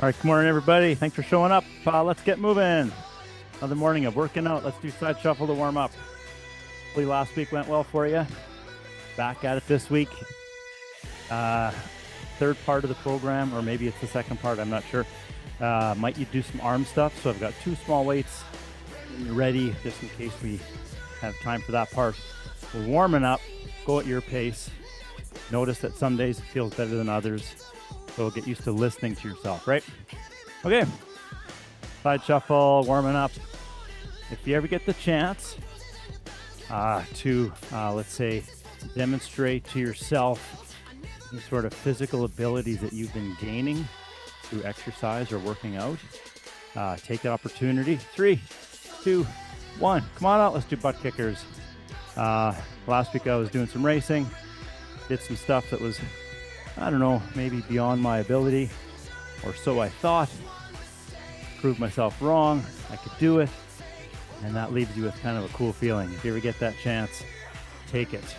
All right, good morning, everybody. Thanks for showing up. Let's get moving. Another morning of working out. Let's do side shuffle to warm up. Hopefully last week went well for you. Back at it this week. Third part of the program, or maybe it's the second part, I'm not sure. Might you do some arm stuff? So I've got 2 small weights ready just in case we have time for that part. We're warming up. Go at your pace. Notice that some days it feels better than others. So get used to listening to yourself, right? Okay. Side shuffle, warming up. If you ever get the chance to, let's say, demonstrate to yourself any sort of physical abilities that you've been gaining through exercise or working out, take that opportunity. 3, 2, 1. Come on out. Let's do butt kickers. Last week I was doing some racing, did some stuff that was, I don't know, maybe beyond my ability, or so I thought. Proved myself wrong. I could do it. And that leaves you with kind of a cool feeling. If you ever get that chance, take it.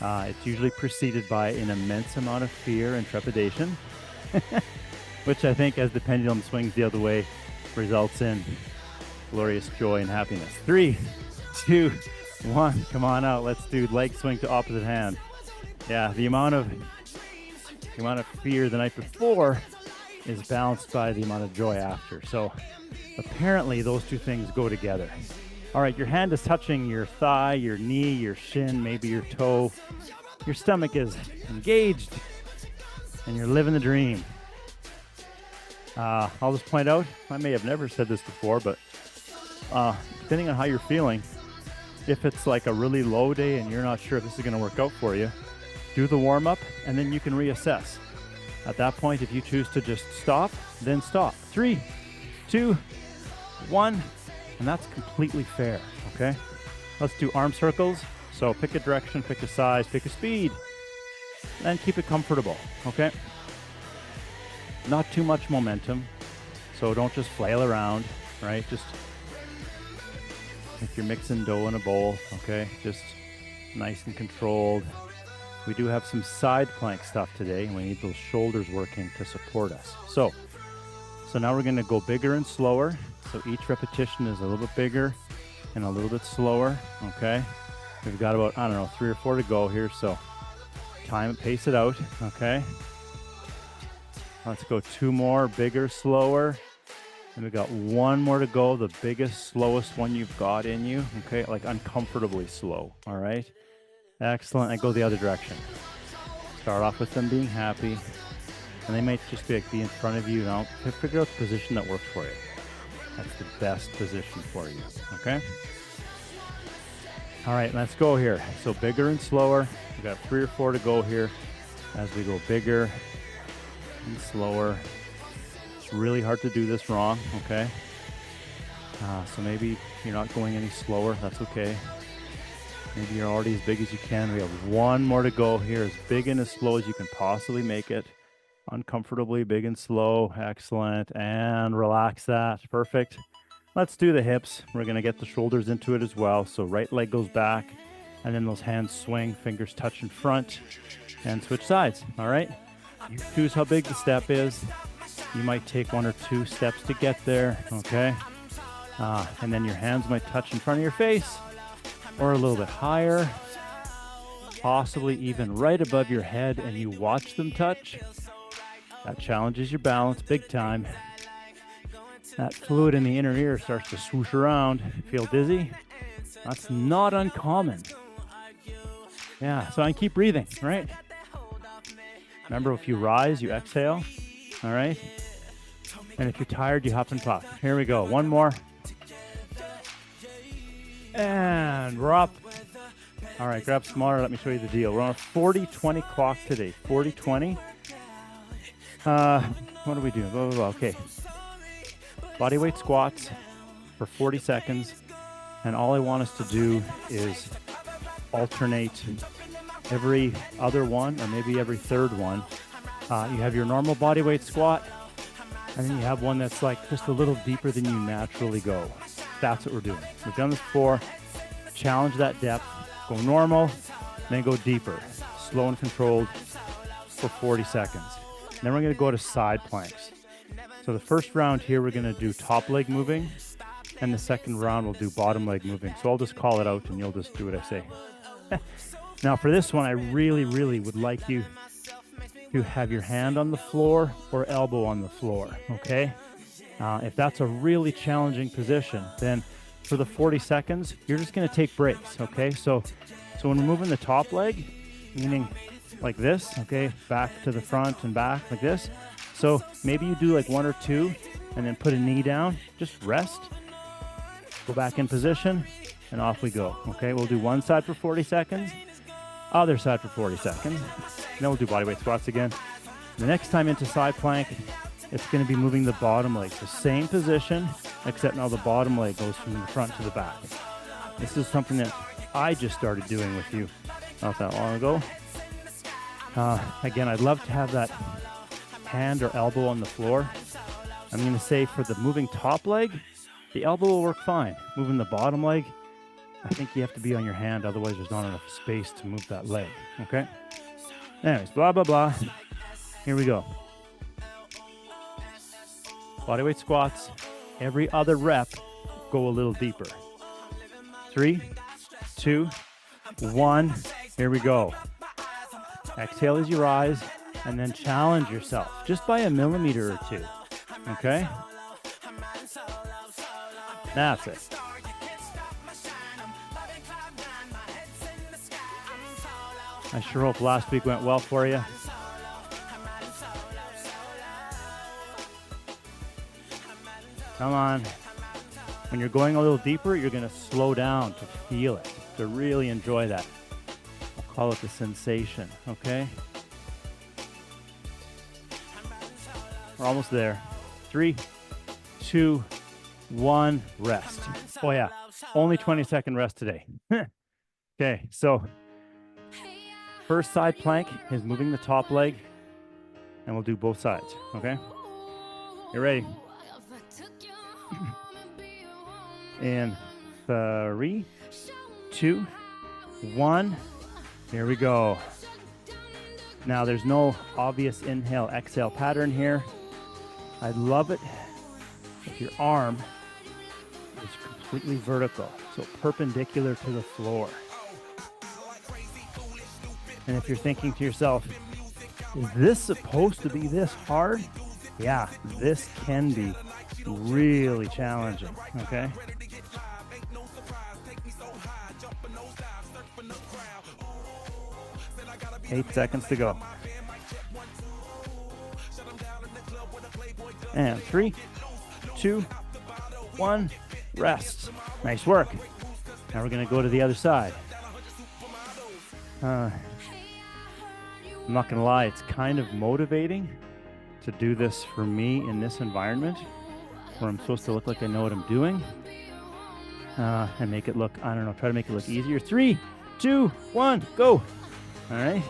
It's usually preceded by an immense amount of fear and trepidation, which I think, as the pendulum swings the other way, results in glorious joy and happiness. 3, 2, 1. Come on out. Let's do leg swing to opposite hand. Yeah, the amount of fear the night before is balanced by the amount of joy after. So apparently those two things go together. All right, your hand is touching your thigh, your knee, your shin, maybe your toe. Your stomach is engaged and you're living the dream. I'll just point out, I may have never said this before, but depending on how you're feeling, if it's like a really low day and you're not sure if this is going to work out for you, do the warm-up, and then you can reassess. At that point, if you choose to just stop, then stop. 3, 2, 1, and that's completely fair, okay? Let's do arm circles. So pick a direction, pick a size, pick a speed, and keep it comfortable, okay? Not too much momentum, so don't just flail around, right? Just if you're mixing dough in a bowl, okay? Just nice and controlled. We do have some side plank stuff today, and we need those shoulders working to support us. So now we're going to go bigger and slower. So each repetition is a little bit bigger and a little bit slower, okay? We've got about, 3 or 4 to go here, so pace it out, okay? Let's go 2 more, bigger, slower. And we've got 1 more to go, the biggest, slowest one you've got in you, okay? Like uncomfortably slow, all right? Excellent. I go the other direction. Start off with them being happy, and they might just be in front of you. Now, figure out the position that works for you. That's the best position for you, okay? All right, let's go here. So bigger and slower. We've got 3 or 4 to go here as we go bigger and slower. It's really hard to do this wrong, okay? So maybe you're not going any slower. That's okay. Maybe you're already as big as you can. We have 1 more to go here, as big and as slow as you can possibly make it. Uncomfortably big and slow. Excellent. And relax that. Perfect. Let's do the hips. We're going to get the shoulders into it as well. So right leg goes back, and then those hands swing, fingers touch in front, and switch sides. All right. You choose how big the step is. You might take 1 or 2 steps to get there. Okay. And then your hands might touch in front of your face, or a little bit higher, possibly even right above your head, and you watch them touch. That challenges your balance big time. That fluid in the inner ear starts to swoosh around. Feel dizzy? That's not uncommon. Yeah, so I keep breathing, right? Remember, if you rise, you exhale, all right? And if you're tired, you huff and puff. Here we go, 1 more. And we're up. All right, grab smaller. Let me show you the deal. We're on a 40-20 clock today. 40-20. What do we do? Blah, blah, blah. Okay. Bodyweight squats for 40 seconds. And all I want us to do is alternate every other one, or maybe every third one. You have your normal bodyweight squat, and then you have one that's like just a little deeper than you naturally go. That's what we're doing. We've done this before. Challenge that depth. Go normal, then go deeper. Slow and controlled for 40 seconds. Then we're going to go to side planks. So the first round here, we're going to do top leg moving, and the second round we'll do bottom leg moving. So I'll just call it out and you'll just do what I say. Now for this one, I really, really would like you to have your hand on the floor or elbow on the floor, okay? If that's a really challenging position, then for the 40 seconds, you're just going to take breaks, okay? So when we're moving the top leg, meaning like this, okay, back to the front and back like this. So maybe you do like 1 or 2 and then put a knee down, just rest, go back in position, and off we go, okay? We'll do one side for 40 seconds, other side for 40 seconds. Then we'll do bodyweight squats again. The next time into side plank, it's going to be moving the bottom leg. So same position, except now the bottom leg goes from the front to the back. This is something that I just started doing with you not that long ago. Again, I'd love to have that hand or elbow on the floor. I'm going to say for the moving top leg, the elbow will work fine. Moving the bottom leg, I think you have to be on your hand, otherwise there's not enough space to move that leg, okay? Anyways, blah, blah, blah. Here we go. Bodyweight squats. Every other rep, go a little deeper. 3, 2, 1. Here we go. Exhale as you rise, and then challenge yourself just by a millimeter or 2, okay? That's it. I sure hope last week went well for you. Come on. When you're going a little deeper, you're going to slow down to feel it, to really enjoy that. I'll call it the sensation, okay? We're almost there. 3, 2, 1, rest. Oh yeah, only 20-second rest today. Okay, so first side plank is moving the top leg, and we'll do both sides, okay? You ready? In 3, 2, 1, here we go. Now there's no obvious inhale, exhale pattern here. I'd love it if your arm is completely vertical, so perpendicular to the floor. And if you're thinking to yourself, is this supposed to be this hard? Yeah, this can be really challenging, okay? Eight seconds to go. And 3, 2, 1, rest. Nice work. Now we're going to go to the other side. I'm not going to lie, it's kind of motivating to do this for me in this environment where I'm supposed to look like I know what I'm doing and make it look, I don't know, try to make it look easier. 3, 2, 1, go. All right.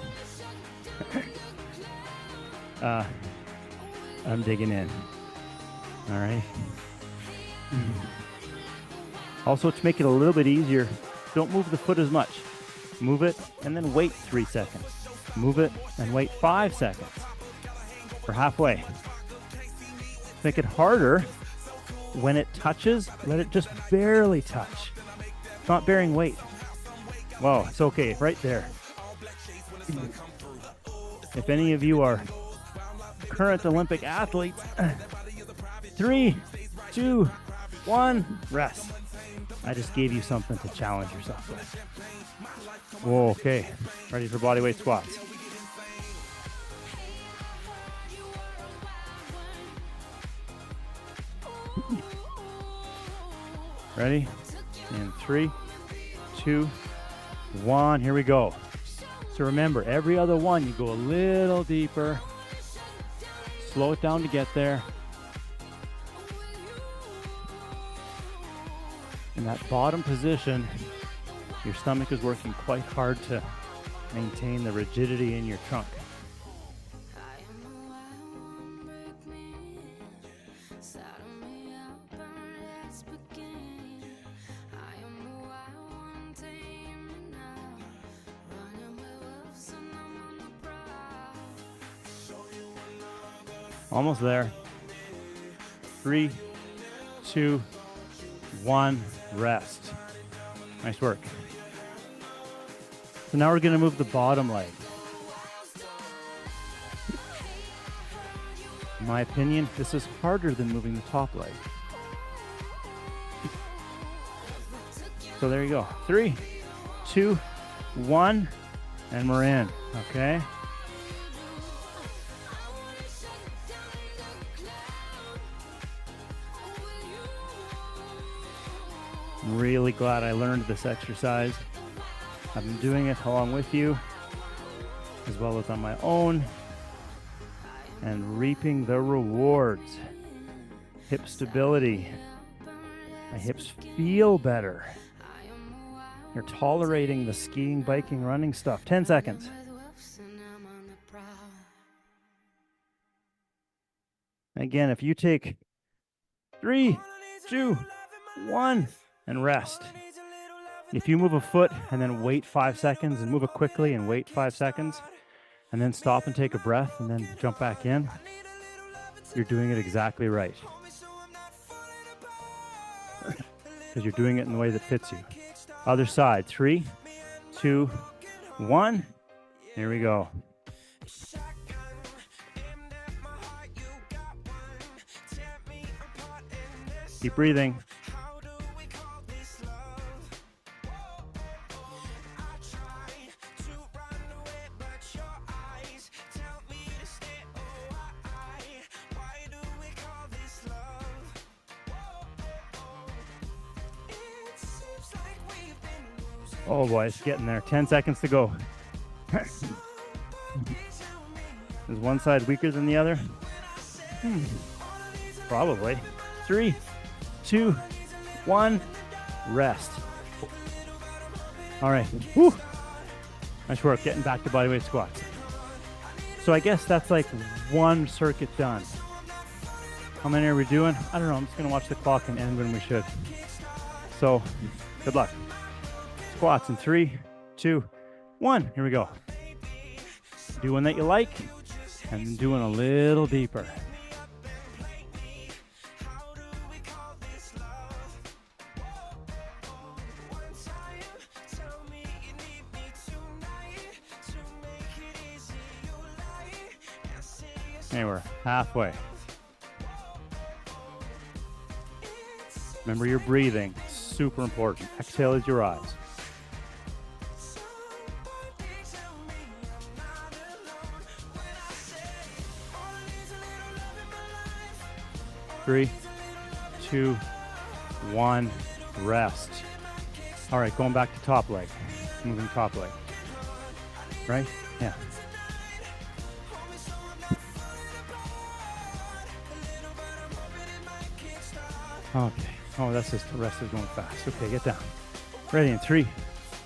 I'm digging in. All right. Also, to make it a little bit easier, don't move the foot as much. Move it and then wait 3 seconds. Move it and wait 5 seconds. We're halfway. Make it harder. When it touches, let it just barely touch. It's not bearing weight. Whoa, it's okay, right there. If any of you are current Olympic athletes, 3, 2, 1, rest. I just gave you something to challenge yourself with. Whoa, okay. Ready for bodyweight squats. Ready? In 3, 2, 1. Here we go. So remember, every other one, you go a little deeper. Slow it down to get there. In that bottom position, your stomach is working quite hard to maintain the rigidity in your trunk. Almost there. 3, 2, 1, rest. Nice work. So now we're going to move the bottom leg. In my opinion, this is harder than moving the top leg. So there you go. 3, 2, 1, and we're in. Okay. I'm really glad I learned this exercise. I've been doing it along with you, as well as on my own, and reaping the rewards. Hip stability. My hips feel better. You're tolerating the skiing, biking, running stuff. 10 seconds. Again, if you take 3, 2, 1, and rest. If you move a foot and then wait 5 seconds and move it quickly and wait 5 seconds and then stop and take a breath and then jump back in, you're doing it exactly right. Because you're doing it in the way that fits you. Other side. 3, 2, 1. Here we go. Keep breathing. Oh boy, it's getting there. 10 seconds to go. Is one side weaker than the other? Probably. 3, 2, 1, rest. All right. Woo. Nice work getting back to bodyweight squats. So I guess that's like one circuit done. How many are we doing? I don't know. I'm just going to watch the clock and end when we should. So good luck. Squats in 3, 2, 1. Here we go. Do one that you like and then do one a little deeper. Okay, we're halfway. Remember your breathing, super important. Exhale is your eyes. Three, 2, 1, rest. All right, going back to top leg. Moving top leg. Right? Yeah. Okay. Oh, that's just the rest is going fast. Okay, get down. Ready in 3.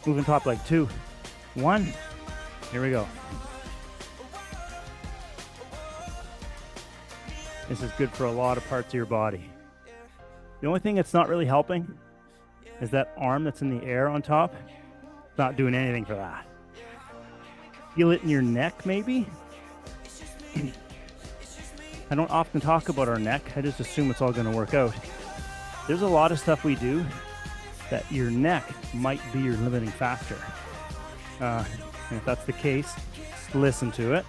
Moving top leg. 2, 1. Here we go. This is good for a lot of parts of your body. The only thing that's not really helping is that arm that's in the air on top. Not doing anything for that. Feel it in your neck, maybe? I don't often talk about our neck. I just assume it's all going to work out. There's a lot of stuff we do that your neck might be your limiting factor. And if that's the case, listen to it.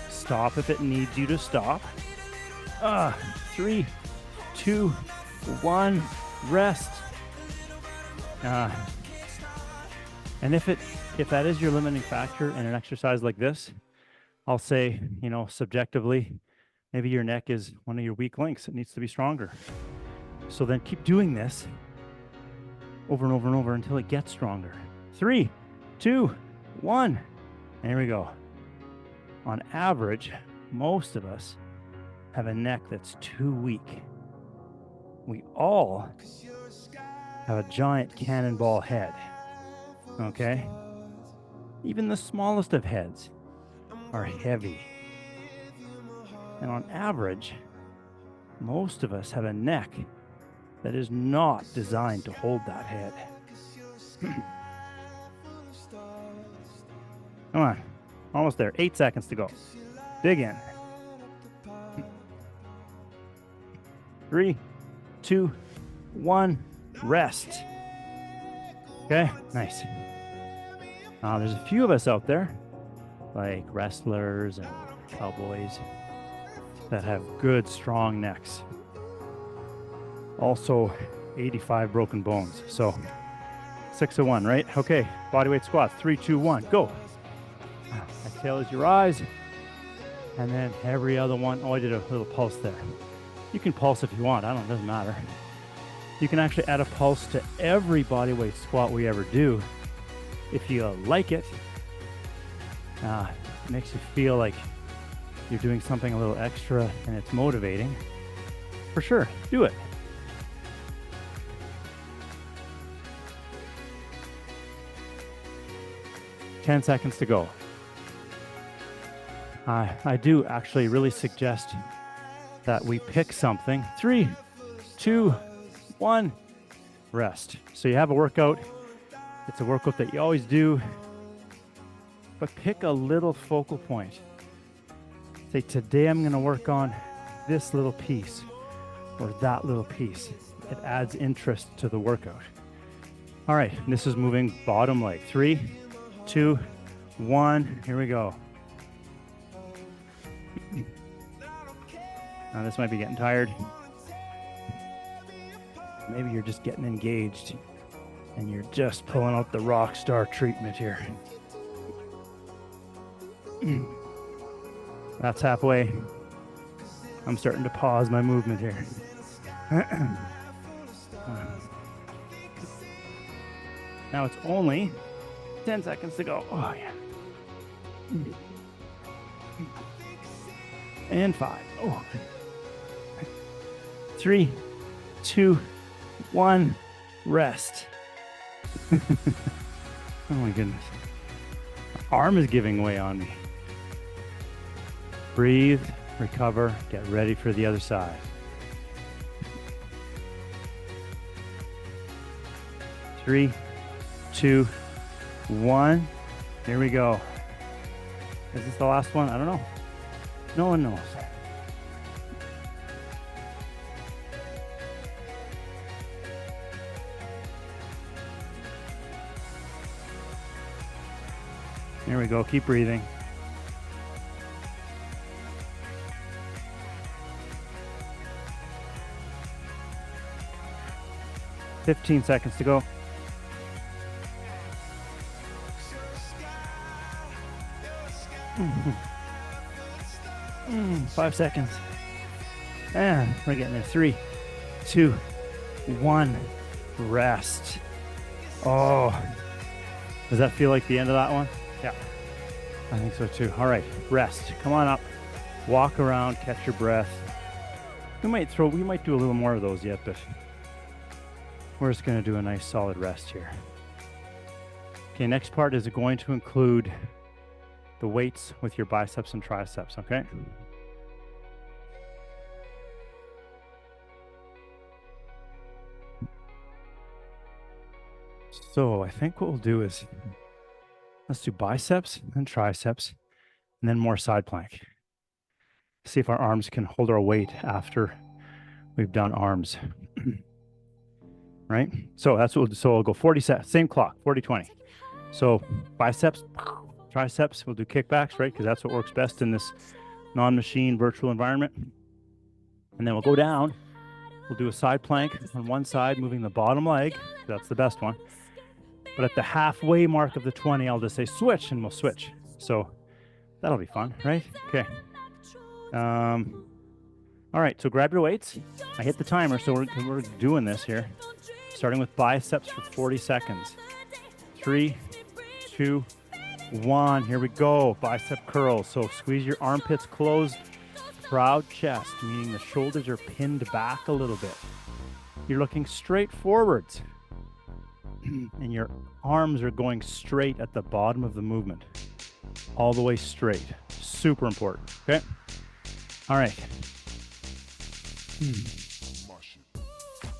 Stop if it needs you to stop. 3, 2, 1, rest. And if that is your limiting factor in an exercise like this, I'll say, subjectively, maybe your neck is one of your weak links. It needs to be stronger. So then keep doing this over and over and over until it gets stronger. 3, 2, 1. And here we go. On average, most of us have a neck that's too weak. We all have a giant cannonball head. Okay? Even the smallest of heads are heavy. And on average, most of us have a neck that is not designed to hold that head. Come on. Almost there. 8 seconds to go. Dig in. 3, 2, 1, rest. Okay, nice. There's a few of us out there, like wrestlers and cowboys, that have good, strong necks. Also, 85 broken bones. So 6 of 1, right? Okay, bodyweight squats. 3, 2, 1, go. Exhale as you rise. And then every other one. Oh, I did a little pulse there. You can pulse if you want. It doesn't matter. You can actually add a pulse to every bodyweight squat we ever do if you like it. It makes you feel like you're doing something a little extra and it's motivating. For sure, do it. Ten seconds to go. I do actually really suggest that we pick something. 3, 2, 1, rest. So you have a workout. It's a workout that you always do, but pick a little focal point. Say, today I'm going to work on this little piece or that little piece. It adds interest to the workout. All right, this is moving bottom leg. 3, 2, 1, here we go. Now this might be getting tired. Maybe you're just getting engaged and you're just pulling out the rock star treatment here. That's halfway. I'm starting to pause my movement here. Now it's only 10 seconds to go. Oh, yeah. And 5. Oh. 3, 2, 1, rest. Oh my goodness. My arm is giving way on me. Breathe, recover, get ready for the other side. 3, 2, 1. Here we go. Is this the last one? I don't know. No one knows. Here we go. Keep breathing. "15 seconds to go. Mm-hmm. 5 seconds. And we're getting there. 3, 2, 1. Rest. Oh, does that feel like the end of that one? Yeah, I think so too. All right, rest. Come on up. Walk around, catch your breath. We might do a little more of those yet, but we're just going to do a nice solid rest here. Okay, next part is going to include the weights with your biceps and triceps, okay? So I think what we'll do is let's do biceps and triceps and then more side plank. See if our arms can hold our weight after we've done arms. Right? So that's what we'll do. So we'll go 40 sets, same clock, 40, 20. So biceps, triceps, we'll do kickbacks, right? Because that's what works best in this non-machine virtual environment. And then we'll go down. We'll do a side plank on one side, moving the bottom leg. That's the best one. But at the halfway mark of the 20, I'll just say switch, and we'll switch. So that'll be fun, right? Okay. All right, so grab your weights. I hit the timer, so we're doing this here. Starting with biceps for 40 seconds. 3, 2, 1. Here we go. Bicep curls. So squeeze your armpits closed. Proud chest, meaning the shoulders are pinned back a little bit. You're looking straight forwards. And your arms are going straight at the bottom of the movement. All the way straight. Super important. Okay? All right.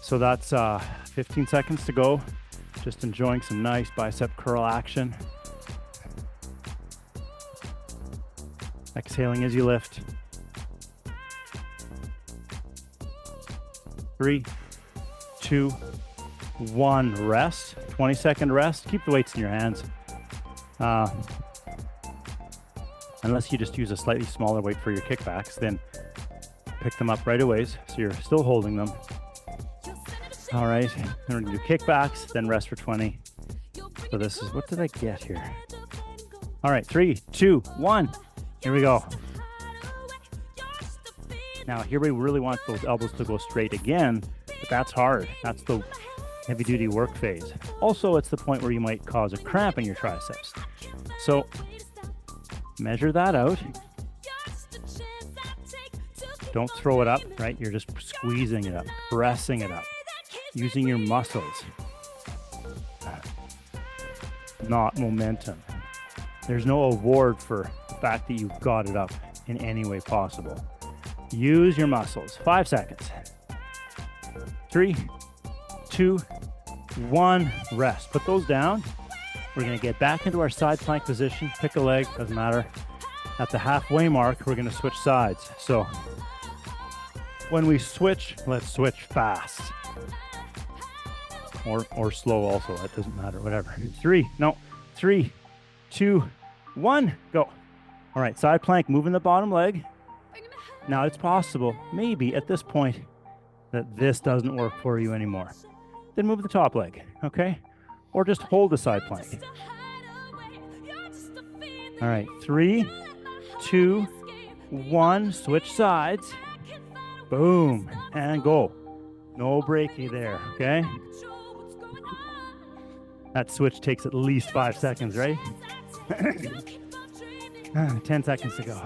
So that's 15 seconds to go. Just enjoying some nice bicep curl action. Exhaling as you lift. 3, 2, 1, rest. 20-second rest. Keep the weights in your hands. Unless you just use a slightly smaller weight for your kickbacks, then pick them up right away, so you're still holding them. All right, then we're gonna do kickbacks, then rest for 20. So this is, what did I get here? All right, 3, 2, 1, here we go. Now here we really want those elbows to go straight again, but that's hard. That's the heavy duty work phase. Also, it's the point where you might cause a cramp in your triceps. So measure that out. Don't throw it up, right? You're just squeezing it up, pressing it up, using your muscles, not momentum. There's no award for the fact that you got it up in any way possible. Use your muscles. 5 seconds. 3, 2, 1, rest. Put those down. We're going to get back into our side plank position. Pick a leg, doesn't matter. At the halfway mark, we're going to switch sides. So when we switch, let's switch fast. Or slow also, that doesn't matter, whatever. 3, 2, 1, go. All right, side plank, moving the bottom leg. Now it's possible, maybe at this point, that this doesn't work for you anymore. Then move the top leg, okay? Or just hold the side plank. All right, 3, 2, 1, switch sides. Boom, and go. No breaky there, okay? That switch takes at least 5 seconds, right? 10 seconds to go.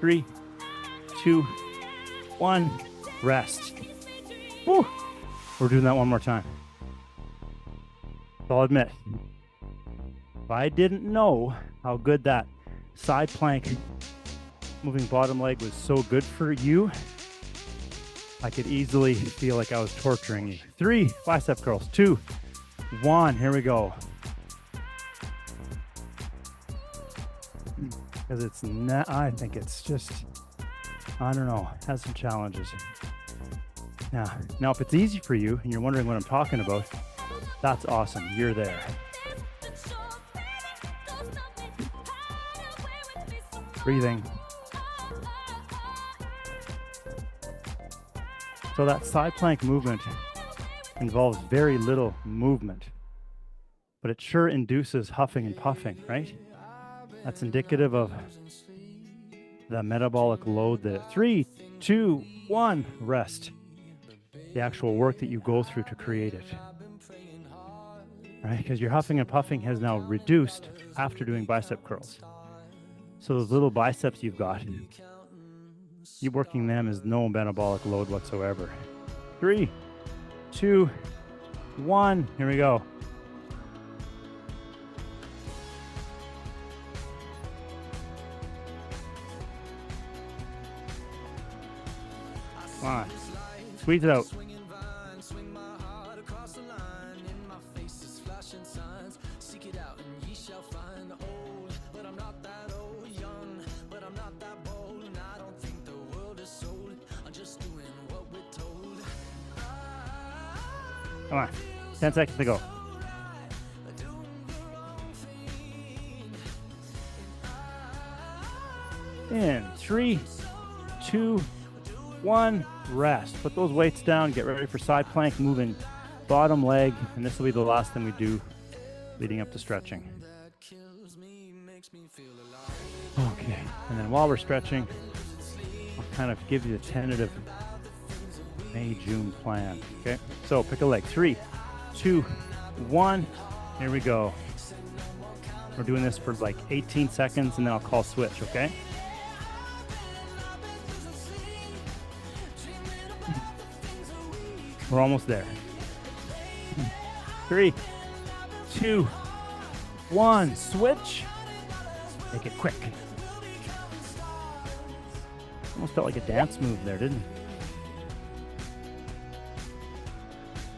3, 2, 1, rest. Woo. We're doing that one more time. So I'll admit, if I didn't know how good that side plank moving bottom leg was so good for you, I could easily feel like I was torturing you. 3, bicep curls. 2, 1, here we go. Because it's not, I think it's just, I don't know, has some challenges. Yeah. Now, if it's easy for you and you're wondering what I'm talking about, that's awesome. You're there. Breathing. So that side plank movement involves very little movement, but it sure induces huffing and puffing, right? That's indicative of the metabolic load that 3, 2, 1, rest. The actual work that you go through to create it. Right? Because your huffing and puffing has now reduced after doing bicep curls. So those little biceps you've got, you working them is no metabolic load whatsoever. 3, 2, 1, here we go. Come on, squeeze it out. Come on, 10 seconds to go. In 3, 2, 1, rest. Put those weights down, get ready for side plank, moving bottom leg, and this will be the last thing we do leading up to stretching. Okay, and then while we're stretching, I'll kind of give you a tentative May-June plan, okay? So pick a leg, 3, 2, 1, here we go. We're doing this for like 18 seconds and then I'll call switch, okay? We're almost there. 3, 2, 1, switch. Make it quick. Almost felt like a dance move there, didn't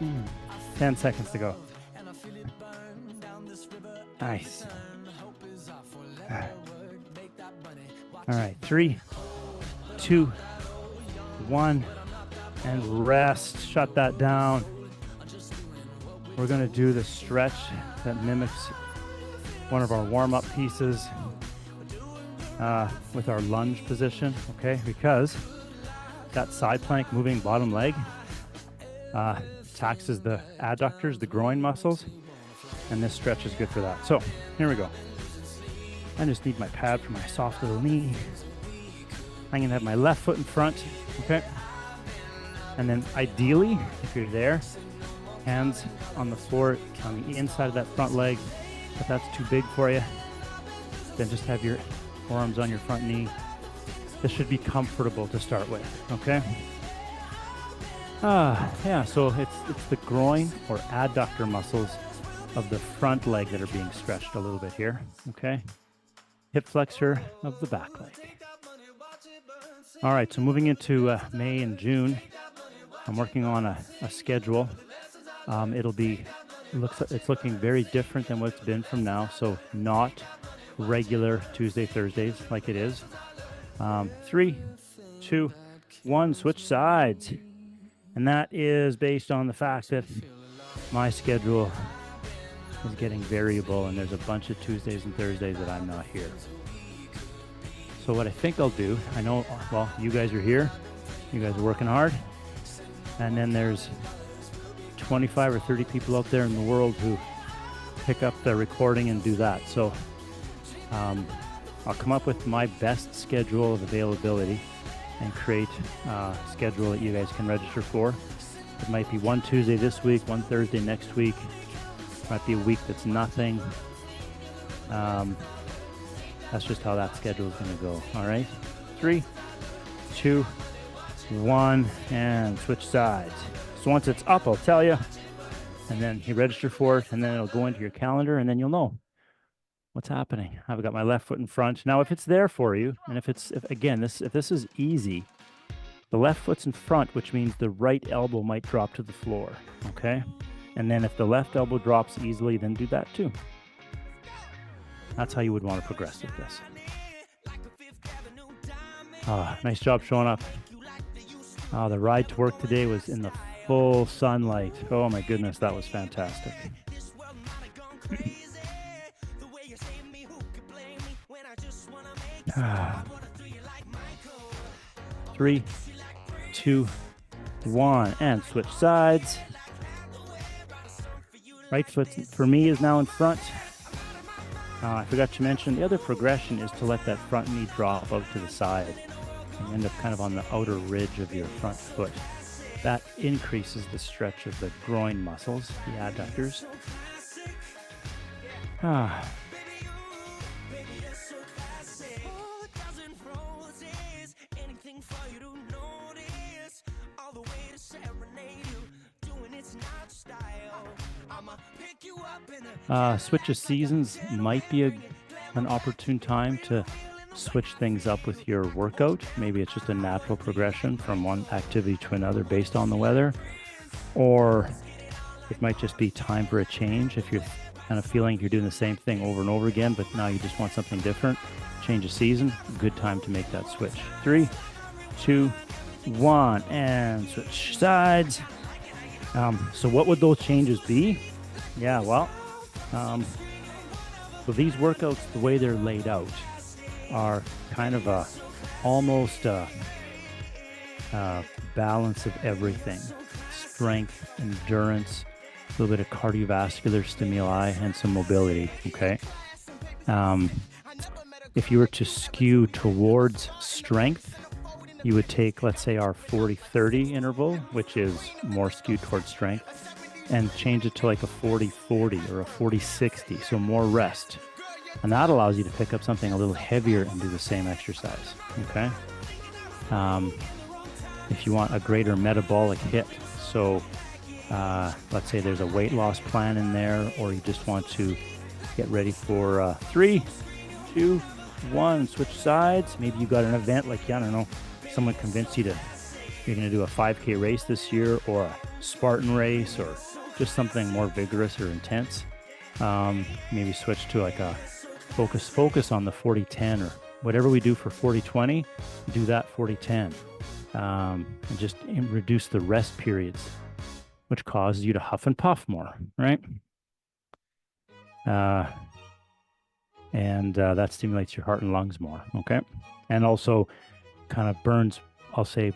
it? 10 seconds to go. Nice. All right, 3, 2, 1, and rest. Shut that down. We're going to do the stretch that mimics one of our warm-up pieces with our lunge position, okay? Because that side plank moving bottom leg taxes the adductors, the groin muscles, and this stretch is good for that. So here we go. I just need my pad for my soft little knee. I'm gonna have my left foot in front, okay? And then ideally, if you're there, hands on the floor on the inside of that front leg. If that's too big for you, then just have your forearms on your front knee. This should be comfortable to start with, okay? Yeah, so it's the groin or adductor muscles of the front leg that are being stretched a little bit here, okay? Hip flexor of the back leg. All right, so moving into May and June, I'm working on a schedule. It's looking very different than what it's been from now. So not regular Tuesday, Thursdays like it is. 3, 2, 1, switch sides. And that is based on the fact that my schedule is getting variable and there's a bunch of Tuesdays and Thursdays that I'm not here. So what I think I'll do, I know, well, you guys are here. You guys are working hard. And then there's 25 or 30 people out there in the world who pick up the recording and do that. So I'll come up with my best schedule of availability and create a schedule that you guys can register for. It might be one Tuesday this week, one Thursday next week. Might be a week that's nothing. That's just how that schedule is going to go. All right. 3, 2, 1, and switch sides. So once it's up, I'll tell you, and then you register for it, and then it'll go into your calendar, and then you'll know what's happening. I've got my left foot in front. Now, if it's there for you, and if this is easy, the left foot's in front, which means the right elbow might drop to the floor, okay? And then if the left elbow drops easily, then do that too. That's how you would want to progress with this. Nice job showing up. The ride to work today was in the full sunlight. Oh my goodness, that was fantastic. 3, 2, 1, and switch sides. Right foot for me is now in front. I forgot to mention the other progression is to let that front knee drop out to the side and end up kind of on the outer ridge of your front foot. That increases the stretch of the groin muscles, the adductors. Switch of seasons might be an opportune time to switch things up with your workout. Maybe it's just a natural progression from one activity to another based on the weather, or it might just be time for a change. If you're kind of feeling you're doing the same thing over and over again, but now you just want something different, change of season, good time to make that switch. 3, 2, 1, and switch sides. So what would those changes be? Yeah, well, so these workouts, the way they're laid out, are kind of almost a balance of everything. Strength, endurance, a little bit of cardiovascular stimuli, and some mobility, okay? If you were to skew towards strength, you would take, let's say, our 40-30 interval, which is more skewed towards strength, and change it to like a 40-40 or a 40-60, so more rest. And that allows you to pick up something a little heavier and do the same exercise, okay? If you want a greater metabolic hit, so let's say there's a weight loss plan in there, or you just want to get ready for 3, 2, 1, switch sides. Maybe you got an event like, I don't know, someone convinced you you're going to do a 5K race this year, or a Spartan race, or just something more vigorous or intense. Maybe switch to like a focus on the 40-10 or whatever we do for 40-20, do that 40-10. And just reduce the rest periods, which causes you to huff and puff more, right? And that stimulates your heart and lungs more, okay? And also kind of burns, I'll say,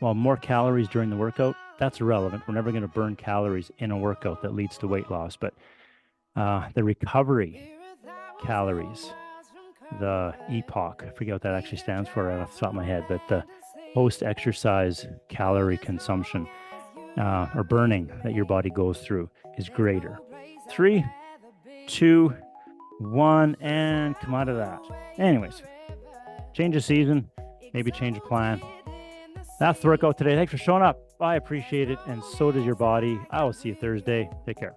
well, more calories during the workout. That's irrelevant. We're never going to burn calories in a workout that leads to weight loss, but the recovery calories, the EPOC, I forget what that actually stands for right off the top of my head, but the post-exercise calorie consumption or burning that your body goes through is greater. 3, 2, 1, and come out of that. Anyways, change of season, maybe change of plan. That's the workout today. Thanks for showing up. I appreciate it, and so does your body. I will see you Thursday. Take care.